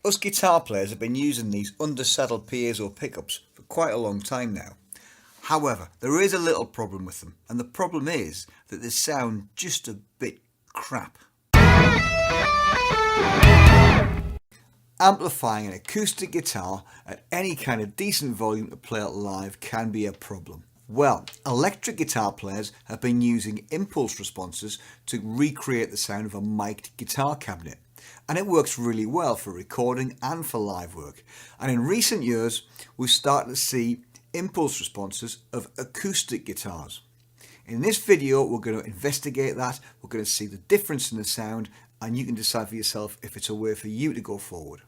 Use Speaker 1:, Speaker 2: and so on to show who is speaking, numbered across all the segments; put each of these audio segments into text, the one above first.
Speaker 1: Us guitar players have been using these undersaddled piezo pickups for quite a long time now. However, there is a little problem with them, and the problem is that they sound just a bit crap. Amplifying an acoustic guitar at any kind of decent volume to play it live can be a problem. Well, electric guitar players have been using impulse responses to recreate the sound of a mic'd guitar cabinet. And it works really well for recording and for live work. And in recent years, we've started to see impulse responses of acoustic guitars. In this video, we're going to investigate that, we're going to see the difference in the sound, and you can decide for yourself if it's a way for you to go forward.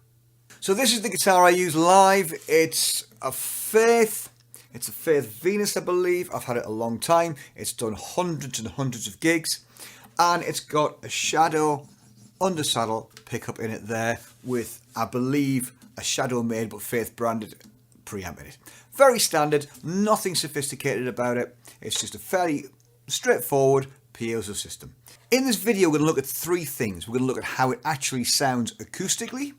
Speaker 1: So this is the guitar I use live. It's a Faith Venus, I believe. I've had it a long time. It's done hundreds and hundreds of gigs, and it's got a Shadow undersaddle pickup in it there with, I believe, a Shadow made but Faith branded preamp in it. Very standard, nothing sophisticated about it. It's just a fairly straightforward piezo system. In this video, we're going to look at three things. We're going to look at how it actually sounds acoustically.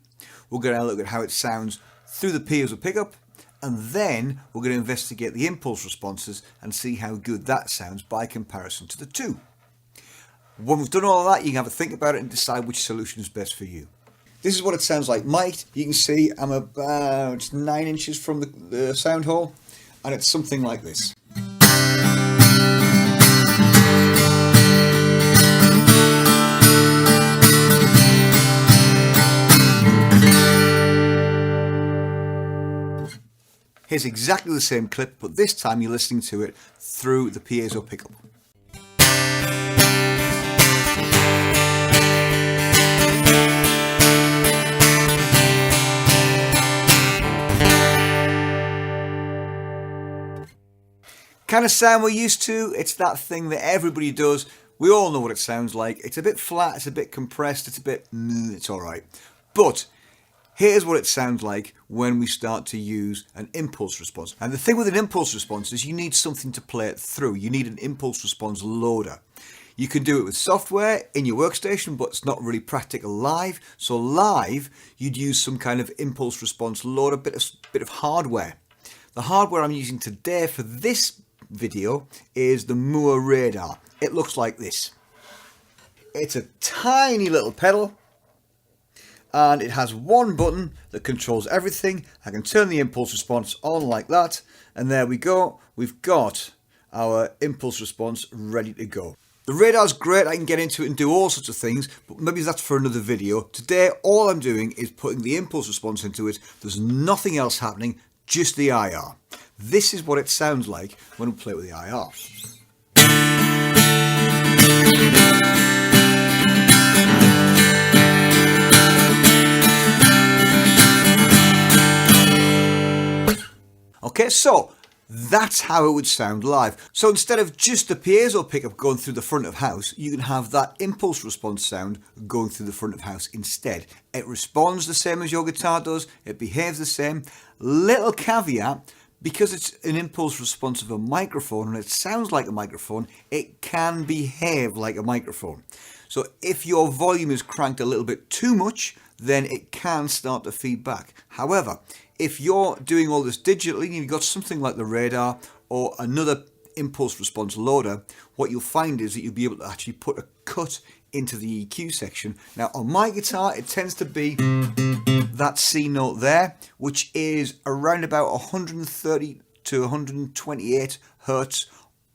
Speaker 1: We're going to look at how it sounds through the piezo pickup. And then we're going to investigate the impulse responses and see how good that sounds by comparison to the two. When we've done all of that, you can have a think about it and decide which solution is best for you. This is what it sounds like mic'd. You can see I'm about 9 inches from the sound hole, and it's something like this. Here's exactly the same clip, but this time you're listening to it through the piezo pickup. Kind of sound we're used to. It's that thing that everybody does. We all know what it sounds like. It's a bit flat, it's a bit compressed, it's a bit, it's alright. But here's what it sounds like when we start to use an impulse response. And the thing with an impulse response is you need something to play it through. You need an impulse response loader. You can do it with software in your workstation, but it's not really practical live. So live, you'd use some kind of impulse response loader, bit of hardware. The hardware I'm using today for this video is the Moore Radar. It looks like this. It's a tiny little pedal, and it has one button that controls everything. I can turn the impulse response on like that, and there we go. We've got our impulse response ready to go. The radar's great. I can get into it and do all sorts of things, but maybe that's for another video. Today, all I'm doing is putting the impulse response into it. There's nothing else happening, just the IR. This is what it sounds like when we play with the IR. Okay, so that's how it would sound live. So instead of just the piezo pickup going through the front of house, you can have that impulse response sound going through the front of house instead. It responds the same as your guitar does, it behaves the same. Little caveat, because it's an impulse response of a microphone and it sounds like a microphone, it can behave like a microphone. So if your volume is cranked a little bit too much, then it can start to feed back. However, if you're doing all this digitally and you've got something like the Radar or another impulse response loader, what you'll find is that you'll be able to actually put a cut into the EQ section. Now on my guitar, it tends to be that C note there, which is around about 130 to 128 Hertz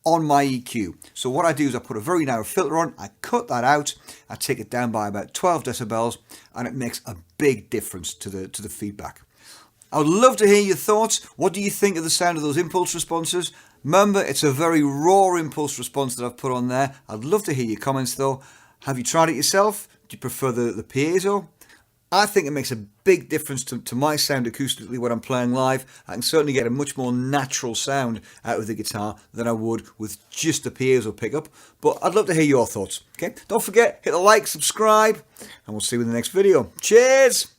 Speaker 1: on my EQ. So what I do is I put a very narrow filter on, I cut that out, I take it down by about 12 decibels, and it makes a big difference to the feedback. I would love to hear your thoughts. What do you think of the sound of those impulse responses? Remember, it's a very raw impulse response that I've put on there. I'd love to hear your comments though. Have you tried it yourself? Do you prefer the piezo? I think it makes a big difference to my sound acoustically when I'm playing live. I can certainly get a much more natural sound out of the guitar than I would with just the piezo pickup. But I'd love to hear your thoughts. Okay, don't forget, hit the like, subscribe, and we'll see you in the next video. Cheers!